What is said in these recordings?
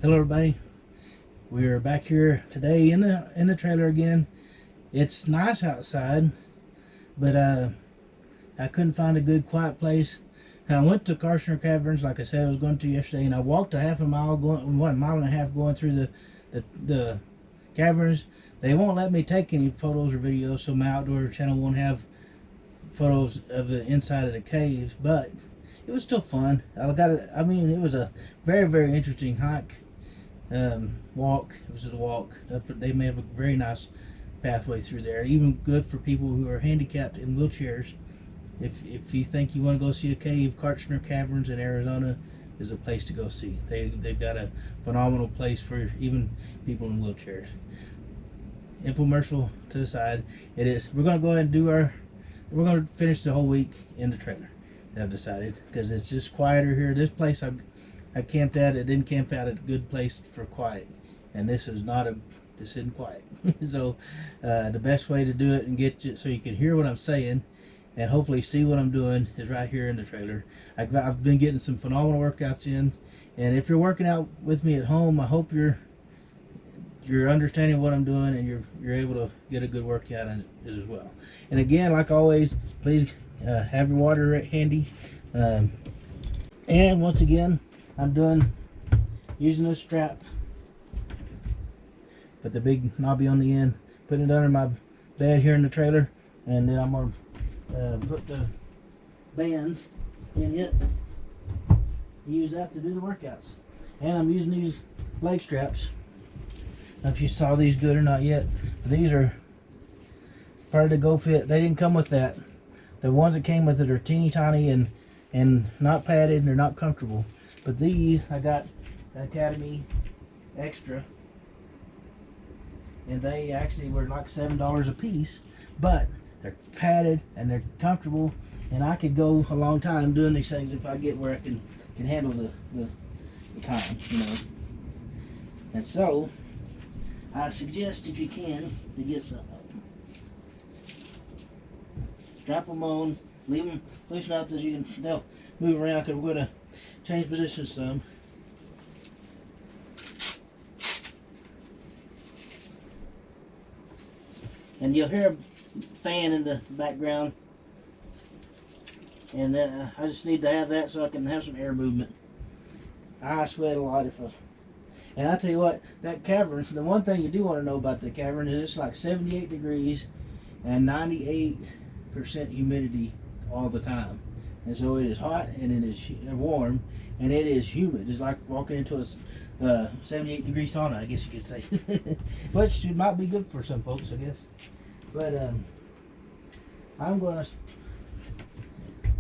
Hello everybody. We're back here today in the trailer again. It's nice outside, but I couldn't find a good quiet place. I went to Karshner Caverns like I said I was going to yesterday, and I walked a half a mile, going 1.5 miles going through the caverns. They won't let me take any photos or videos, so my outdoor channel won't have photos of the inside of the caves, but it was still fun. I mean, it was a very interesting hike. Walk. It was just a walk. They may have a very nice pathway through there. Even good for people who are handicapped in wheelchairs. If you think you want to go see a cave, Karshner Caverns in Arizona is a place to go see. They've got a phenomenal place for even people in wheelchairs. Infomercial to the side. It is. We're going to go ahead and do we're going to finish the whole week in the trailer. I've decided, because it's just quieter here. This place I camped at, it didn't camp out at a good place for quiet, and this isn't quiet. So the best way to do it and get you so you can hear what I'm saying and hopefully see what I'm doing is right here in the trailer. I've been getting some phenomenal workouts in, and if you're working out with me at home, I hope you're understanding what I'm doing and you're able to get a good workout in it as well. And again, like always, please have your water handy. And once again, I'm using this strap, put the big knobby on the end, putting it under my bed here in the trailer, and then I'm going to put the bands in it, use that to do the workouts. And I'm using these leg straps. I don't know if you saw these good or not yet, but these are part of the GoFit. They didn't come with that. The ones that came with it are teeny tiny and not padded, and they're not comfortable. But these I got Academy Extra, and they actually were like $7 a piece, but they're padded and they're comfortable, and I could go a long time doing these things if I get where I can handle the time, you know. And so I suggest, if you can, to get some of them. Strap them on, leave them loose enough that they'll move around, because we're going to change positions some. And you'll hear a fan in the background, and I just need to have that so I can have some air movement. I sweat a lot and I tell you what, that cavern, the one thing you do want to know about the cavern is it's like 78 degrees and 98% humidity all the time. And so it is hot and it is warm and it is humid. It's like walking into a 78 degree sauna, I guess you could say. Which might be good for some folks, I guess. But I'm going to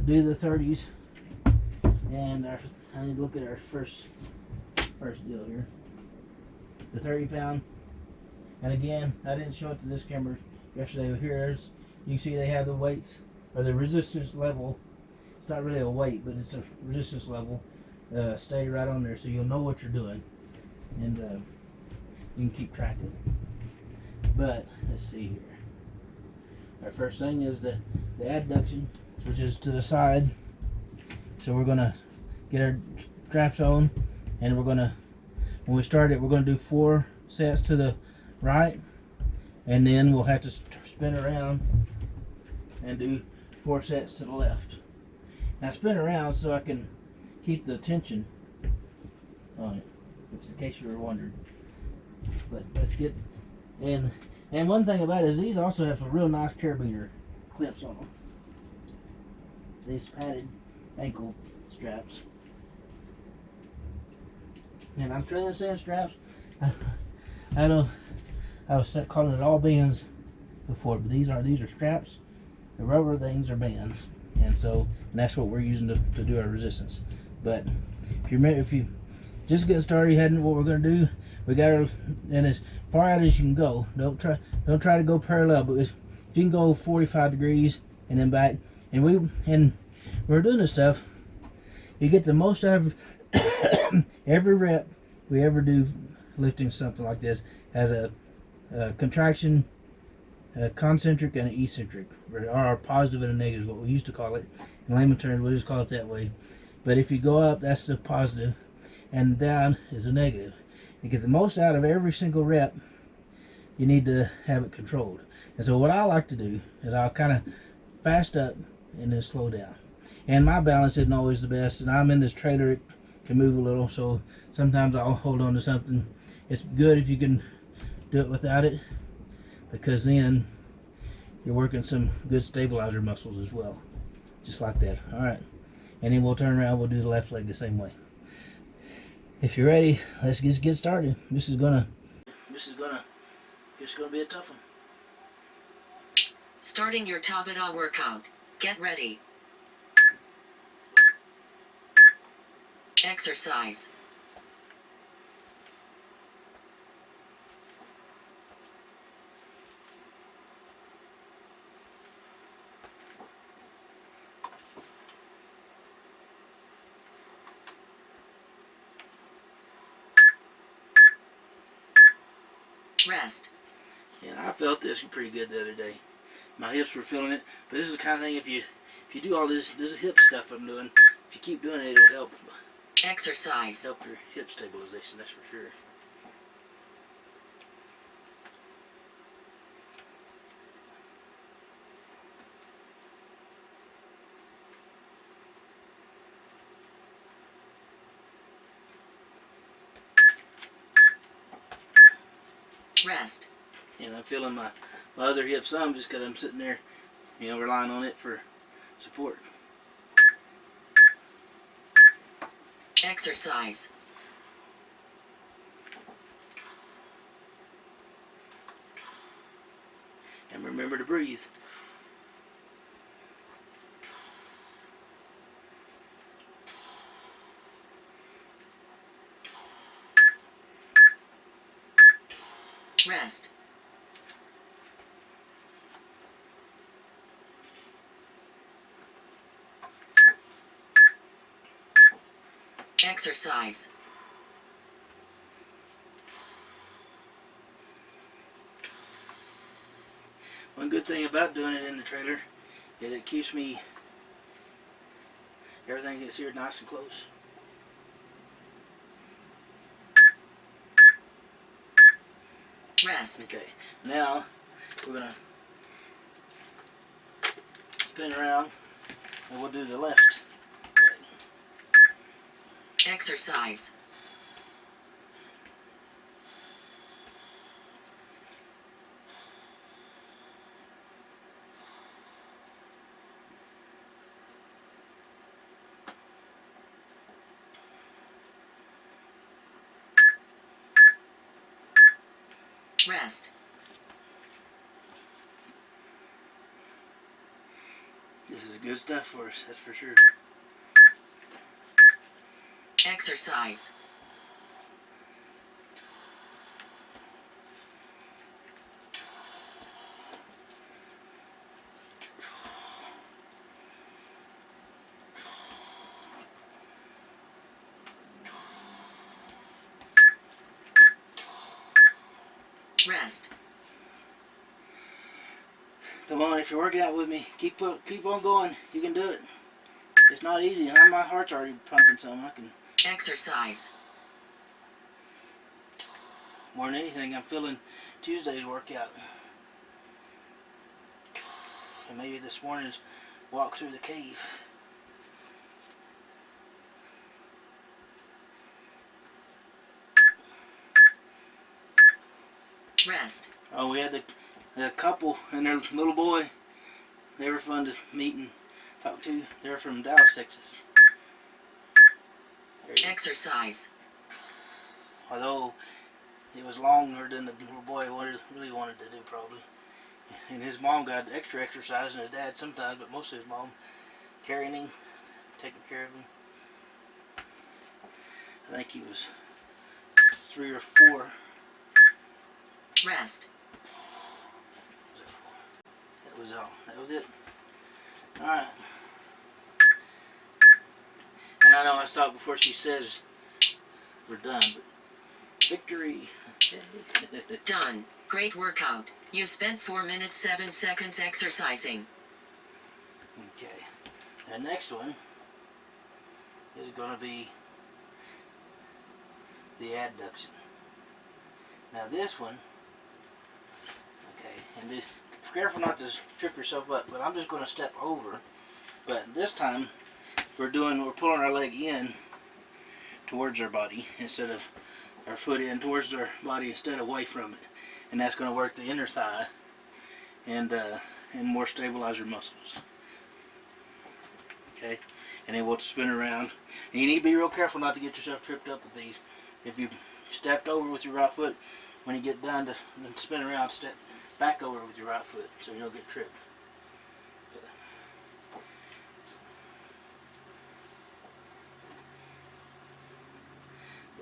do the 30s, and I need to look at our first deal here. The 30 pound, and again, I didn't show it to this camera yesterday, but here's, you can see they have the weights, or the resistance level. It's not really a weight, but it's a resistance level. Stay right on there so you'll know what you're doing, and you can keep track of it. But let's see here. Our first thing is the adduction, which is to the side. So we're gonna get our straps on, and we're gonna, when we start it, we're gonna do 4 sets to the right, and then we'll have to spin around and do 4 sets to the left. Now spin around so I can keep the tension on it, in case you were wondering. But let's get, and one thing about it is these also have some real nice carabiner clips on them. These padded ankle straps. And I'm trying to say straps. I was calling it all bands before, but these are straps. The rubber things are bands, and that's what we're using to do our resistance. But if you just get started heading, what we're going to do, we got our, and as far out as you can go. Don't try to go parallel, but if you can go 45 degrees and then back, and we're doing this stuff, you get the most out of every rep we ever do lifting something like this has a contraction, a concentric and an eccentric, or a positive and a negative is what we used to call it. In layman terms, we just call it that way. But if you go up, that's the positive, and down is a negative. to get the most out of every single rep, you need to have it controlled. And so what I like to do is I'll kind of fast up and then slow down. And my balance isn't always the best, and I'm in this trailer, it can move a little, so sometimes I'll hold on to something. It's good if you can do it without it, because then you're working some good stabilizer muscles as well. Just like that. Alright. And then we'll turn around, we'll do the left leg the same way. If you're ready, let's just get started. This is gonna be a tough one. Starting your Tabata workout. Get ready. Exercise. Rest. And I felt this pretty good the other day. My hips were feeling it, but this is the kind of thing, if you do all this hip stuff I'm doing, if you keep doing it, it'll help Exercise. your hip stabilization, that's for sure. Rest. And I'm feeling my other hip some, just because I'm sitting there, relying on it for support. Exercise. And remember to breathe. Rest. Exercise. One good thing about doing it in the trailer is it keeps everything gets here nice and close. Rest. Okay, now we're gonna spin around and we'll do the left leg. Exercise. Rest. This is good stuff for us, that's for sure. Exercise. Rest. Come on, if you're working out with me, keep on going. You can do it. It's not easy. My heart's already pumping some. I can. Exercise. More than anything, I'm feeling Tuesday's workout. And maybe this morning's walk through the cave. Rest. Oh, we had the couple and their little boy. They were fun to meet and talk to. They're from Dallas, Texas. Exercise. Although it was longer than the little boy really wanted to do, probably. And his mom got extra exercise, and his dad sometimes, but most of his mom carrying him, taking care of him. I think he was 3 or 4. Rest. That was all. That was it. Alright. And I know I stopped before she says we're done, but victory. Done. Great workout. You spent 4 minutes 7 seconds exercising. Okay. The next one is going to be the adduction. Now this one, okay, and this, be careful not to trip yourself up, but I'm just going to step over. But this time, we're pulling our leg in towards our body instead of our foot in towards our body instead of away from it, and that's going to work the inner thigh and more stabilize your muscles. Okay, and then we'll spin around. And you need to be real careful not to get yourself tripped up with these. If you stepped over with your right foot, when you get done to spin around, step back over with your right foot so you don't get tripped.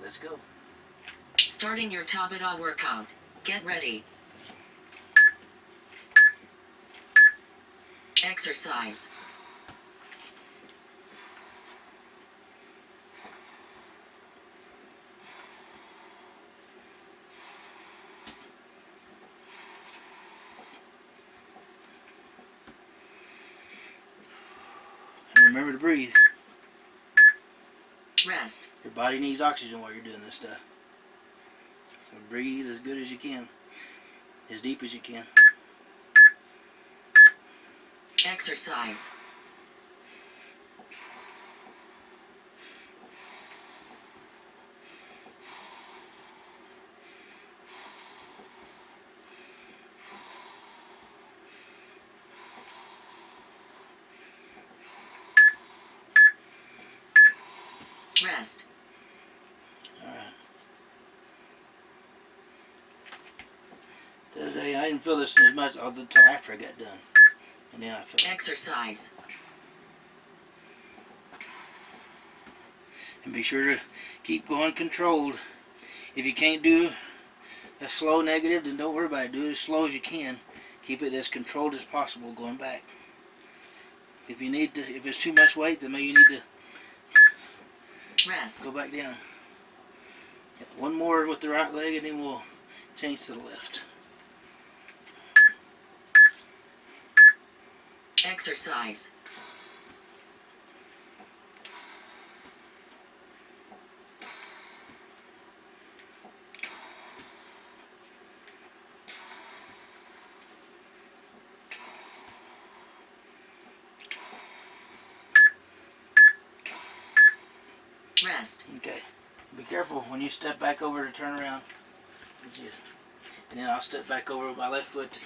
Let's go. Starting your Tabata workout. Get ready. Exercise. And remember to breathe. Rest. Your body needs oxygen while you're doing this stuff. So breathe as good as you can, as deep as you can. Exercise. Rest. Alright. The other day I didn't feel this as much until after I got done. And then I felt it. Exercise. And be sure to keep going controlled. If you can't do a slow negative, then don't worry about it. Do it as slow as you can. Keep it as controlled as possible going back. If it's too much weight, then maybe you need to Rest. go back down. One more with the right leg and then we'll change to the left. Exercise. Rest. Okay. Be careful when you step back over to turn around. And then I'll step back over with my left foot.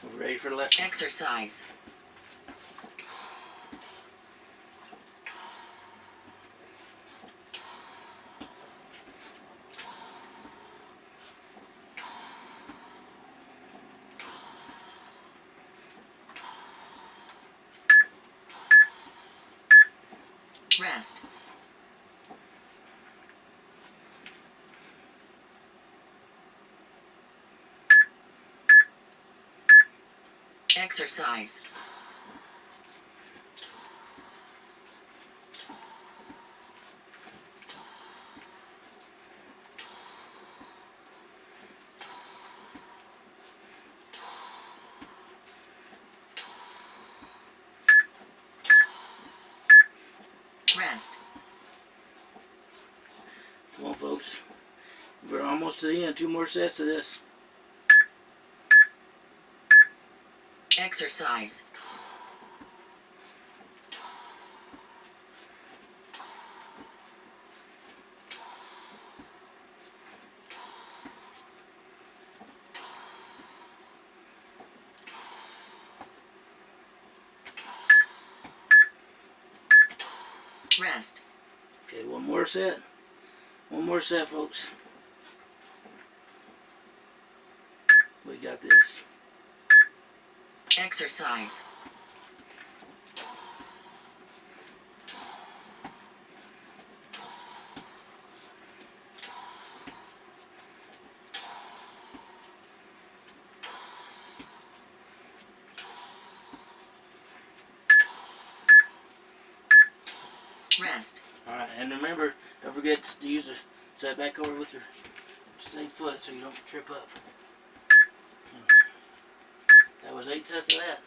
We're ready for the left. Exercise. Rest. Exercise. Rest. Come on, folks. We're almost to the end. 2 more sets of this. Exercise. Rest. Okay, one more set. One more set, folks. We got this. Exercise. Rest. Alright, and remember, don't forget to use the step back over with your same foot so you don't trip up. That was 8 sets of that.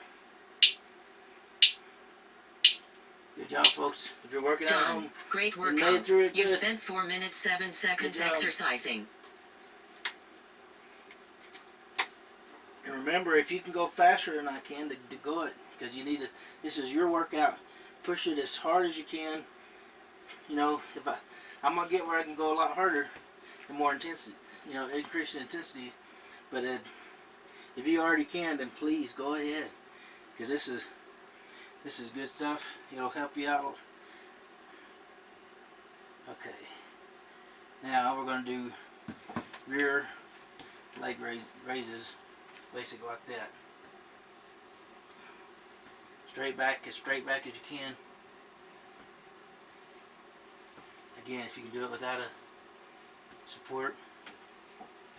Good Good job, folks. If you're working out at Done. home, Great you made it workout. through it You good. spent 4 minutes 7 seconds job. exercising. And remember, if you can go faster than I can, to go it, because you need to. This is your workout. Push it as hard as you can. You know, I'm gonna get where I can go a lot harder and more intensity. You know, increase the intensity. But if you already can, then please go ahead, because this is good stuff. It'll help you out. Okay. Now we're gonna do rear leg raises, basic like that. Straight back as you can. Again, if you can do it without a support,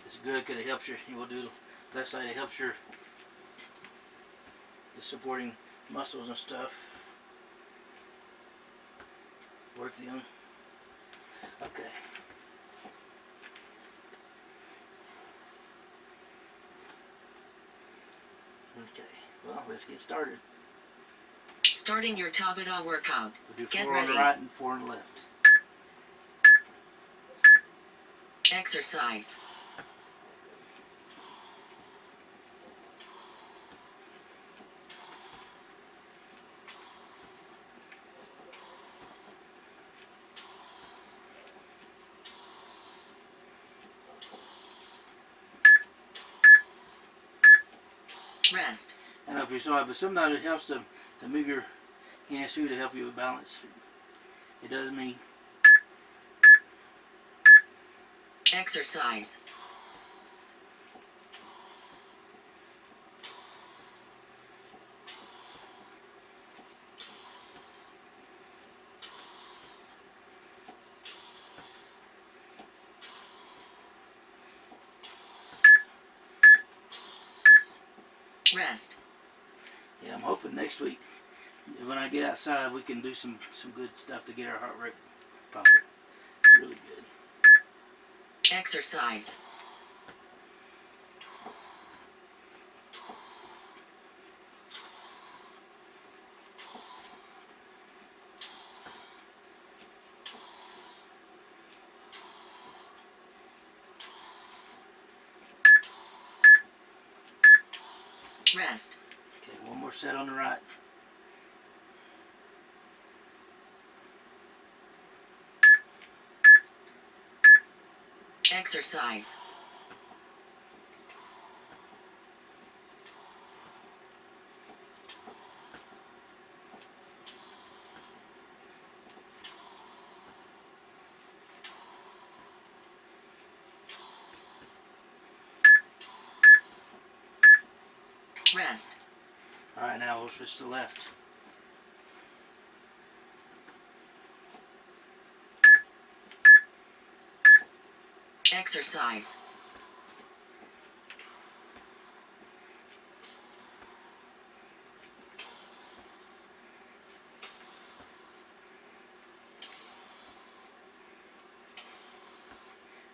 it's good because it helps your. You will do the left side. It helps the supporting muscles and stuff. Work them. Okay. Okay. Well, let's get started. Starting your Tabata workout. We'll do Get 4 on ready. the right and 4 on the left. Exercise. Rest. I don't know if you saw it, but sometimes it helps to move your hands too to help you with balance. It does me. Exercise. Rest. Yeah, I'm hoping next week, when I get outside, we can do some good stuff to get our heart rate pumping. Really good. Exercise. Rest. Okay, one more set on the right. Exercise. Rest. Alright, now we'll switch to the left. Exercise.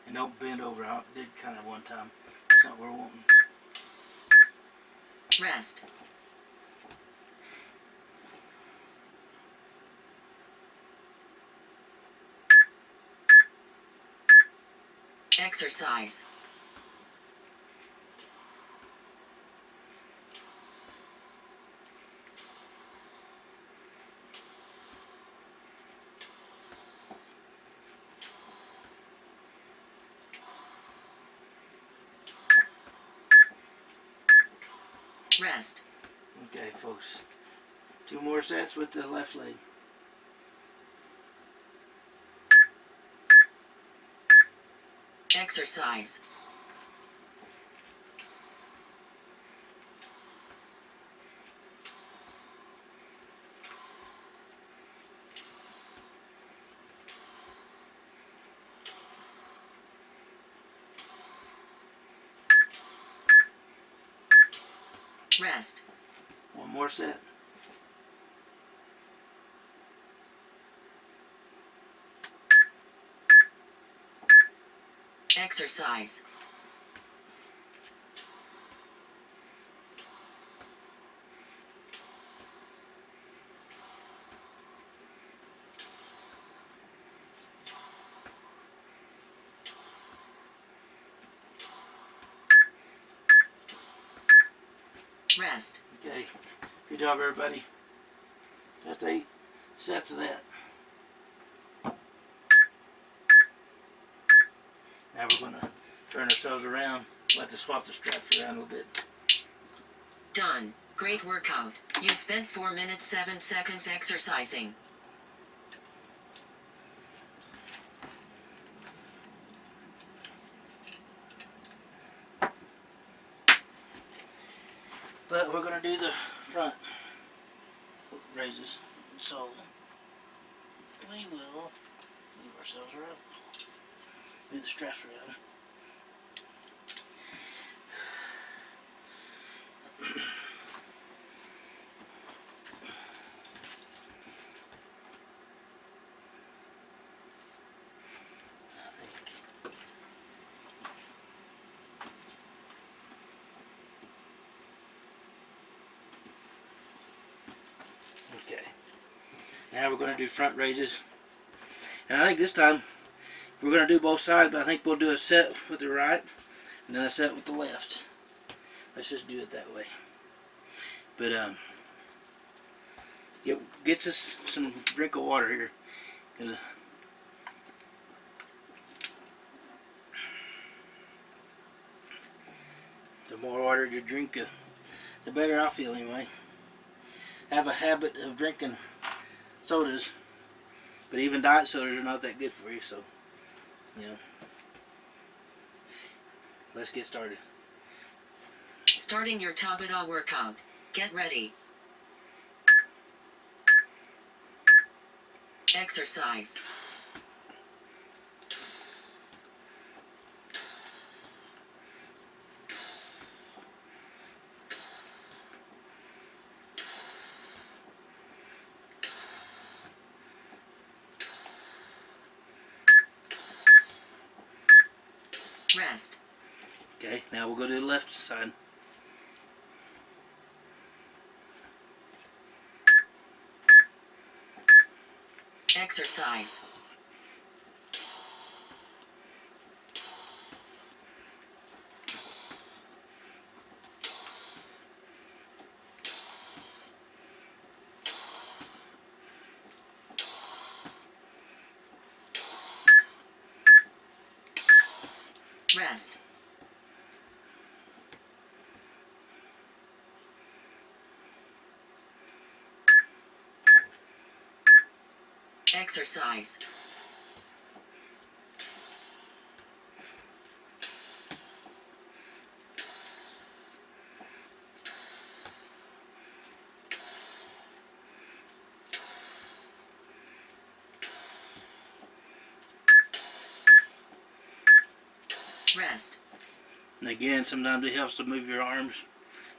And don't bend over. I did kind of one time. That's not what we're wanting. Rest. Exercise. Rest. Okay, folks. 2 more sets with the left leg. Exercise. Rest. 1 more set. Exercise. Rest. Okay, good job everybody. That's 8 sets of that. Now we're going to turn ourselves around, let us swap the straps around a little bit. Done. Great workout. You spent 4 minutes 7 seconds exercising. But we're going to do the front raises. So we will move ourselves around. Move the straps around. Okay. Now we're going to do front raises. And I think this time we're going to do both sides, but I think we'll do a set with the right and then a set with the left. Let's just do it that way. But gets us some drink of water here. The more water you drink, the better I feel anyway. I have a habit of drinking sodas, but even diet sodas are not that good for you, so, you know. Let's get started. Starting your Tabata workout. Get ready. Exercise. Rest. Okay, now we'll go to the left side. Exercise. Rest. Exercise. Rest. And again, sometimes it helps to move your arms.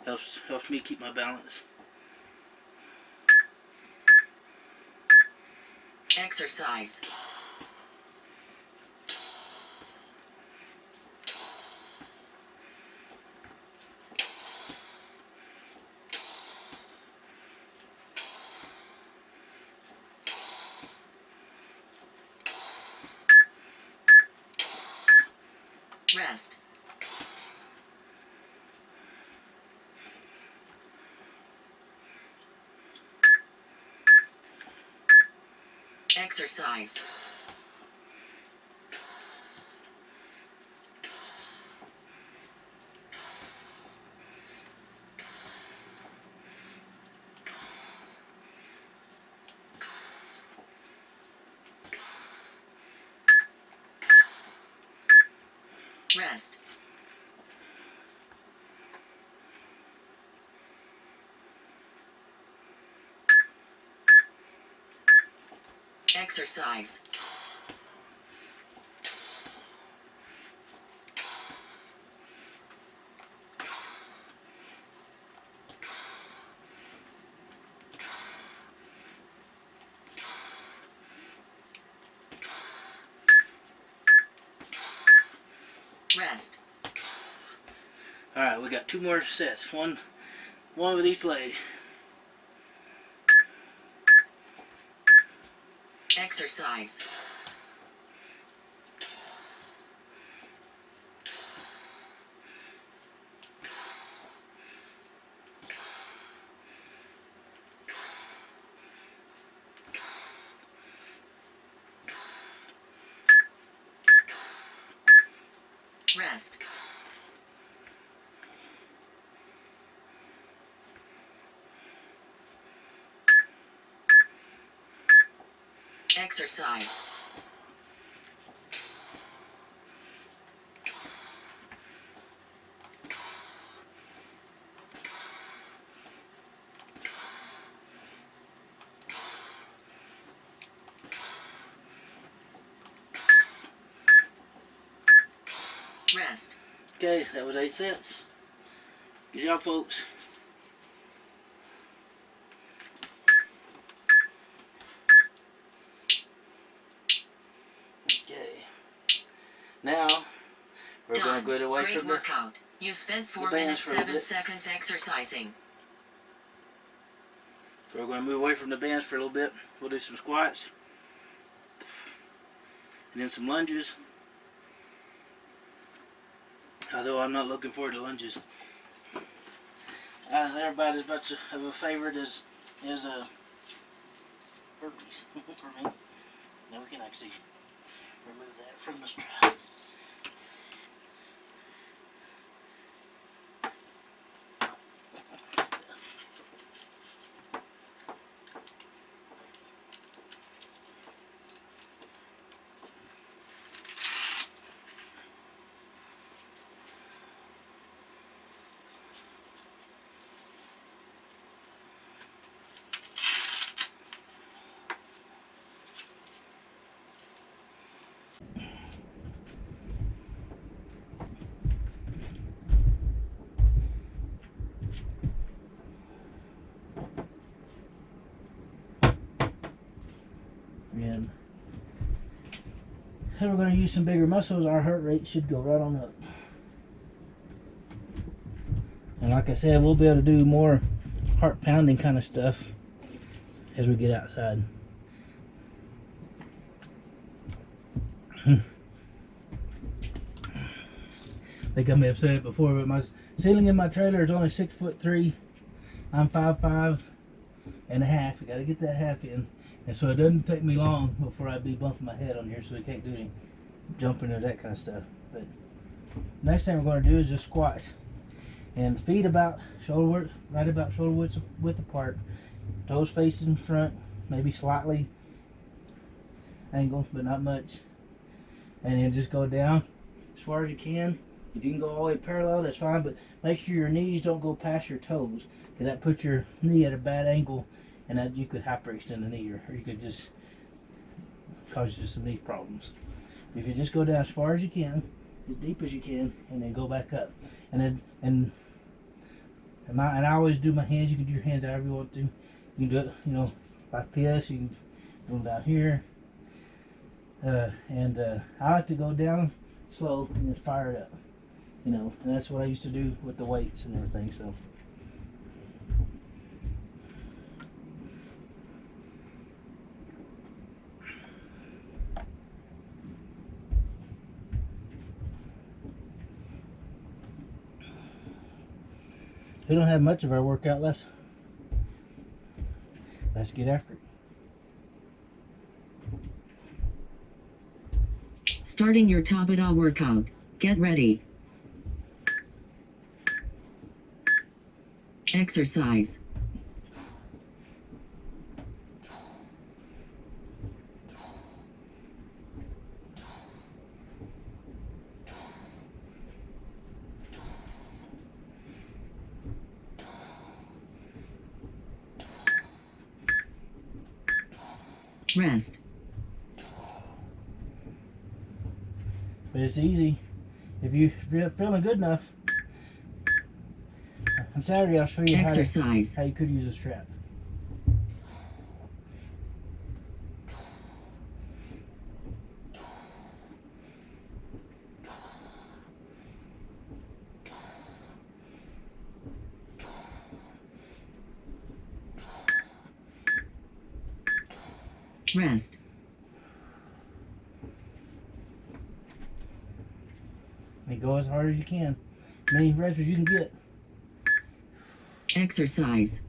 Helps me keep my balance. Exercise. Rest. Exercise. Rest. Exercise. Rest. Alright, we got 2 more sets. One with each leg. Exercise. Rest. Exercise. Rest. Okay, that was 8 cents. Good job, folks. Okay. Now, we're going to Done. go away Great from the workout. You spent 4 bands minutes for a little 7 bit. seconds exercising. So we're going to move away from the bands for a little bit. We'll do some squats. And then some lunges. Although I'm not looking forward to lunges. They're about as much of a favorite as burpees for me. Now we can actually remove that from the strap. And if we're going to use some bigger muscles, our heart rate should go right on up. And like I said, we'll be able to do more heart pounding kind of stuff as we get outside. I think I may have said it before, but my ceiling in my trailer is only 6'3". I'm 5'5" and a half. I got to get that half in, and so it doesn't take me long before I'd be bumping my head on here, so we can't do any jumping or that kind of stuff. But next thing we're going to do is just squats, and feet about shoulder width, right about shoulder width apart, toes facing front, maybe slightly angled, but not much, and then just go down as far as you can. If you can go all the way parallel, that's fine, but make sure your knees don't go past your toes, because that puts your knee at a bad angle, and that you could hyperextend the knee, or you could just cause you some knee problems. If you just go down as far as you can, as deep as you can, and then go back up, and I always do my hands. You can do your hands however you want to. You can do it, like this. You can do them down here, I like to go down slow and then fire it up. And that's what I used to do with the weights and everything. So. We don't have much of our workout left. Let's get after it. Starting your Tabata workout. Get ready. Exercise. Rest. But it's easy. If you're feeling good enough, on Saturday I'll show you Exercise. how you could use a strap. Rest. And go as hard as you can. Many reps as you can get. Exercise.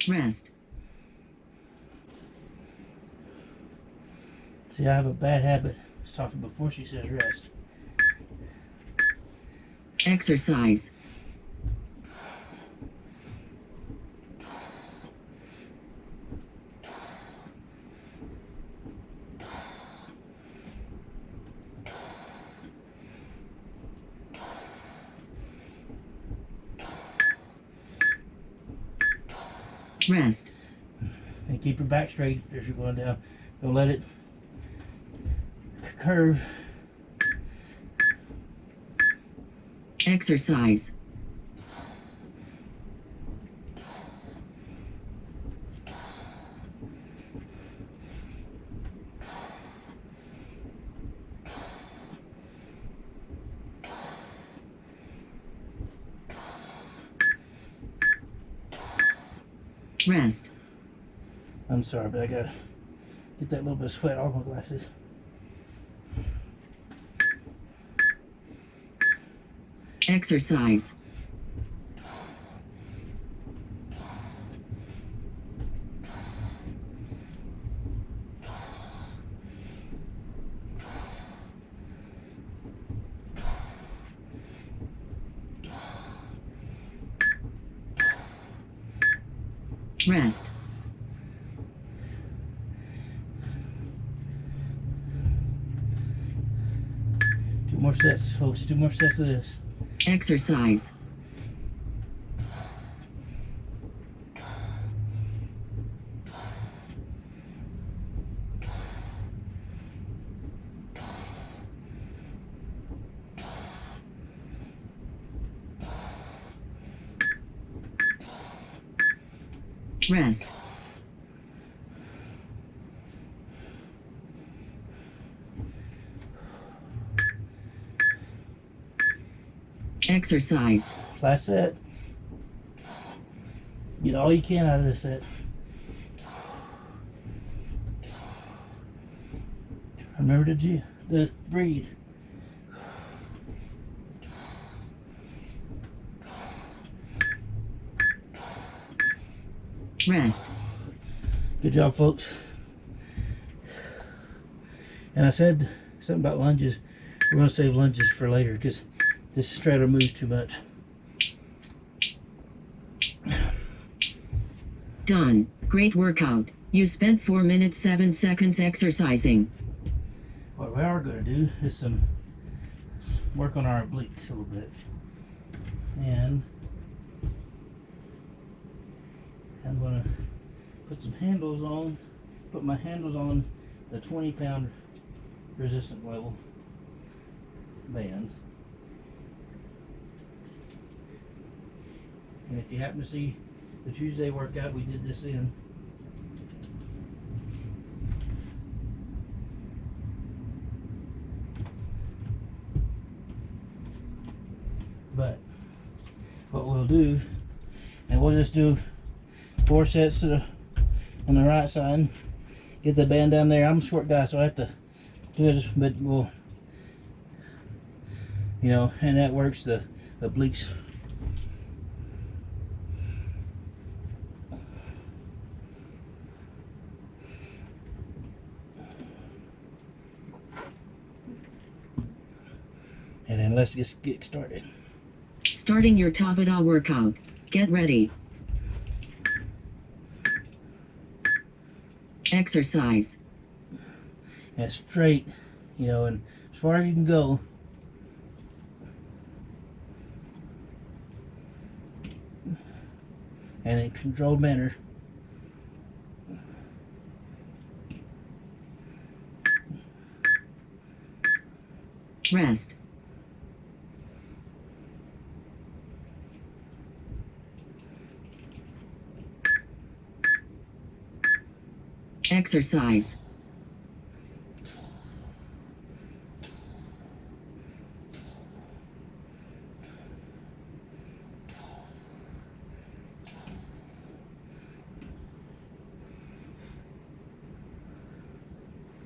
Rest. See, I have a bad habit. Let's talk before she says rest. Exercise. Rest. And keep your back straight as you're going down. Don't let it curve. Exercise. Rest. I'm sorry, but I gotta get that little bit of sweat off my glasses. Exercise. Rest. Two more sets, folks. Two more sets of this. Exercise. Rest. Exercise. Last set. Get all you can out of this set. Remember to breathe. Rest. Good job, folks. And I said something about lunges. We're going to save lunges for later because this straddle moves too much. Done. Great workout. You spent 4 minutes 7 seconds exercising. What we are going to do is some work on our obliques a little bit. And I'm going to put some handles on, put my handles on the 20-pound resistant level bands. And if you happen to see the Tuesday workout, we did this in. But what we'll do, and we'll just do 4 sets to the on the right side. Get the band down there. I'm a short guy, so I have to do it, but we'll, you know, and that works the obliques. And then let's just get started. Starting your Tabata workout. Get ready. Exercise. And straight, you know, and as far as you can go. And in controlled manner. Rest. Exercise.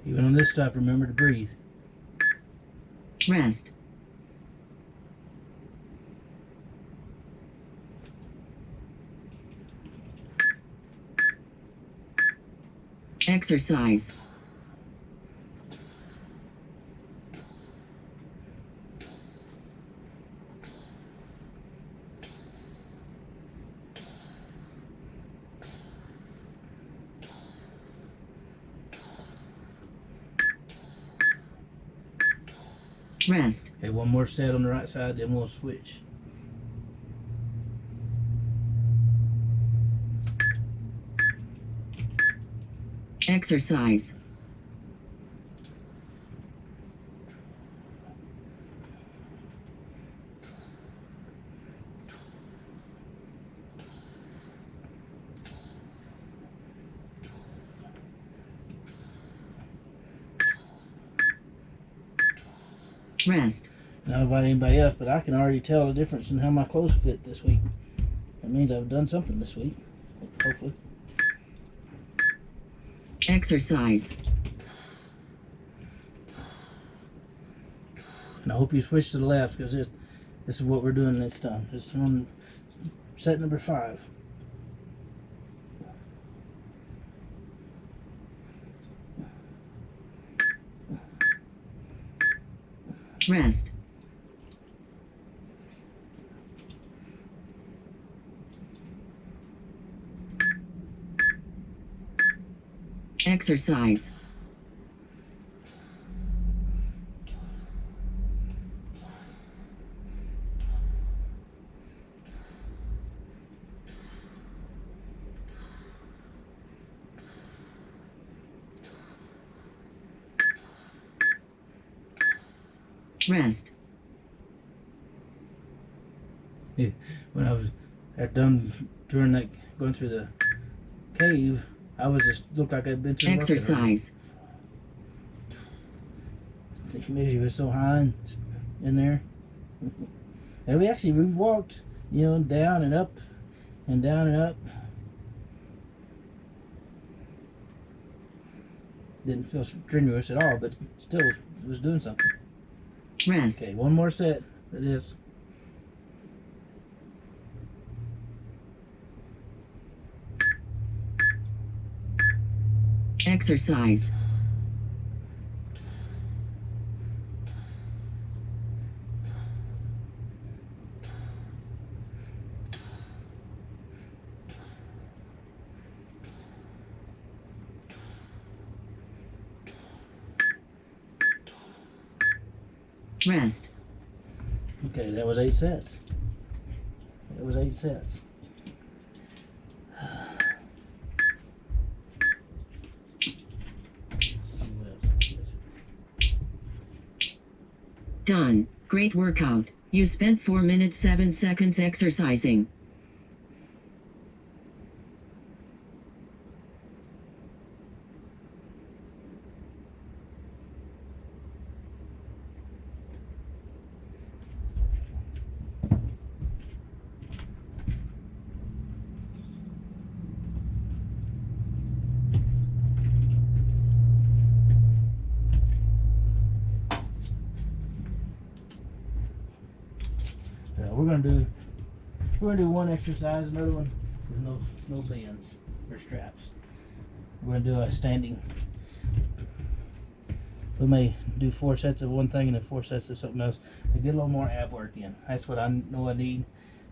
Even on this stuff, remember to breathe. Rest. Exercise. Rest. Okay, one more set on the right side, then we'll switch. Exercise. Rest. I don't know about anybody else, but I can already tell the difference in how my clothes fit this week. That means I've done something this week, hopefully. Exercise. And I hope you switch to the left, because this is what we're doing this time. This one, set number 5. Rest. Exercise. Rest. When I was done during that, going through the cave, I was just looked like I'd been through Exercise. The humidity was so high in there. And we walked, down and up and down and up. Didn't feel strenuous at all, but still it was doing something. Rest. Okay, one more set of this. Exercise. Rest. Okay, that was 8 sets. That was 8 sets. Done. Great workout. You spent 4 minutes 7 seconds exercising. We're gonna do one exercise, another one with no bands or straps. We're gonna do a standing. We may do 4 sets of one thing and then 4 sets of something else to get a little more ab work in. That's what I know I need.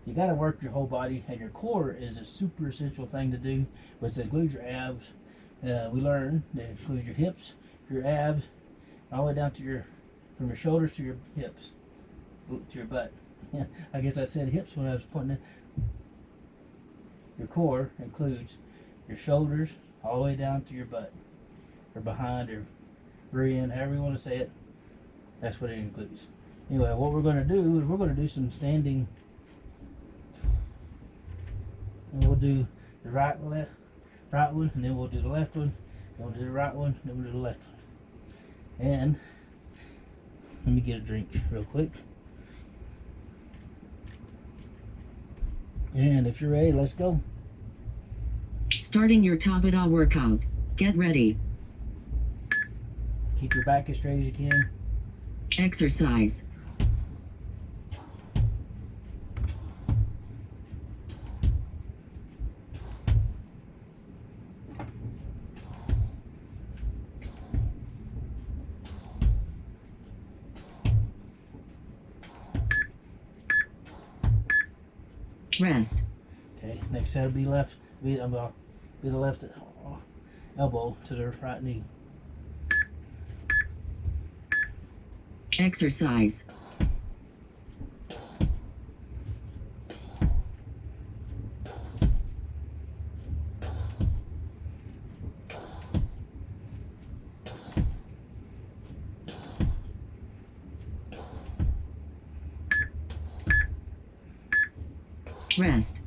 You got to work your whole body, and your core is a super essential thing to do, which includes your abs. We learned that it includes your hips, your abs, all the way down to from your shoulders to your hips, to your butt. Yeah, I guess I said hips when I was pointing it. Your core includes your shoulders all the way down to your butt, or behind, or rear end, however you want to say it. That's what it includes. Anyway, what we're going to do is we're going to do some standing. And we'll do the right one, and then we'll do the left one. Then we'll do the right one, then we'll do the left one. And let me get a drink real quick. And if you're ready, let's go. Starting your Tabata workout. Get ready. Keep your back as straight as you can. Exercise. Rest. Okay, next set will be left, be the left elbow to the right knee. Exercise. Rest.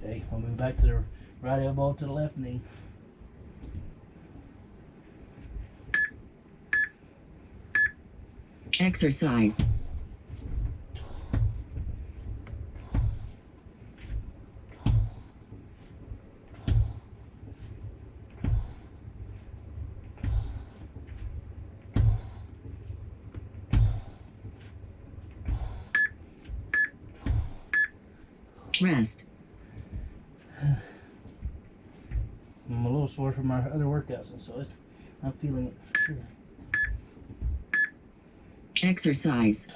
Okay, we'll move back to the right elbow to the left knee. Exercise. Rest. I'm a little sore from my other workouts, and so I'm feeling it for sure. Exercise.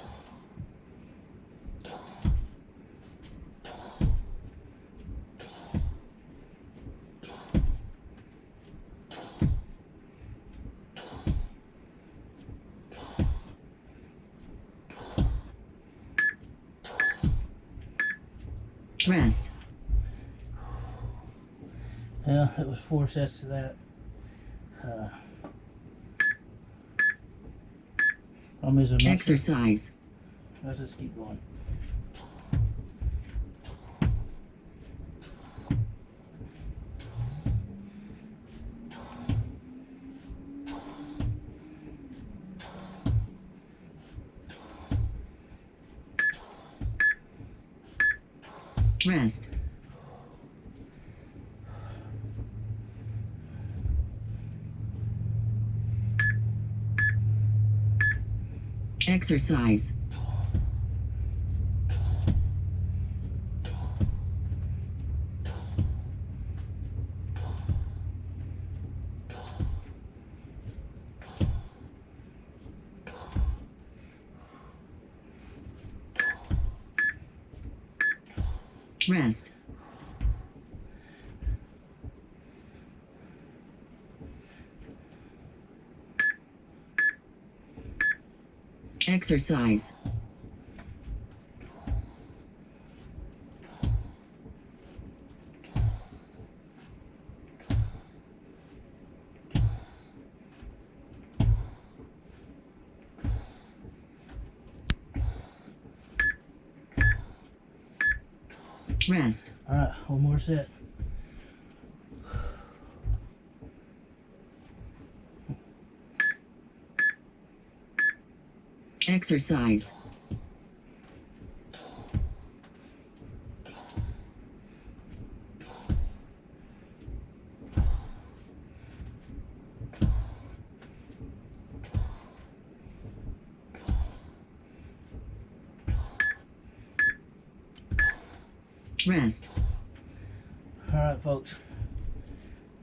Rest. Yeah, that was 4 sets to that. I'll miss a Exercise. Let's just keep going. Rest. Exercise. Rest. Exercise. Rest. All right, one more set. Exercise. Rest. All right, folks,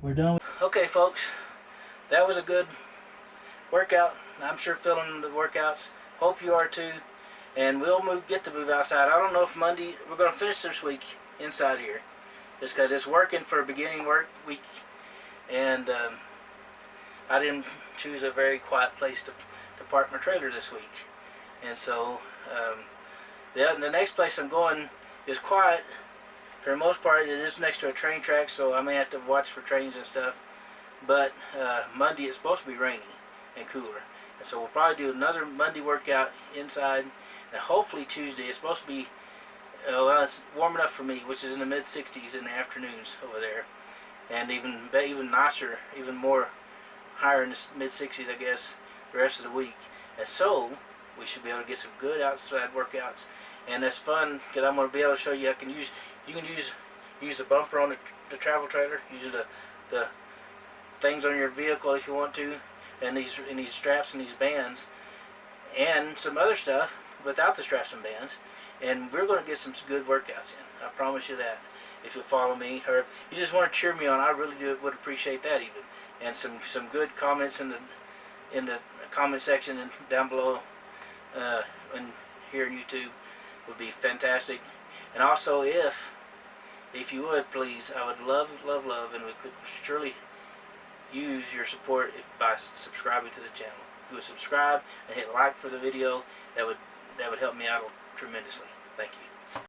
we're done. Okay, folks, that was a good workout. I'm sure feeling the workouts. Hope you are too. And we'll get to move outside. I don't know if Monday we're going to finish this week inside here, just because it's working for a beginning work week, and I didn't choose a very quiet place to park my trailer this week, and so the next place I'm going is quiet. For the most part, it is next to a train track, so I may have to watch for trains and stuff. But Monday it's supposed to be rainy and cooler, and so we'll probably do another Monday workout inside, and hopefully Tuesday it's supposed to be well, it's warm enough for me, which is in the mid-60s in the afternoons over there, and even nicer, even more higher in the mid-60s, I guess, the rest of the week. And so we should be able to get some good outside workouts, and that's fun because I'm going to be able to show you. You can use the bumper on the travel trailer, use the things on your vehicle if you want to, and these straps and these bands, and some other stuff without the straps and bands. And we're going to get some good workouts in. I promise you that. If you follow me, or if you just want to cheer me on, I really would appreciate that even. And some good comments in the comment section and down below, and here on YouTube would be fantastic. And also, if if you would please, I would love, and we could surely use your support by subscribing to the channel. If you would subscribe and hit like for the video, that would help me out tremendously. Thank you.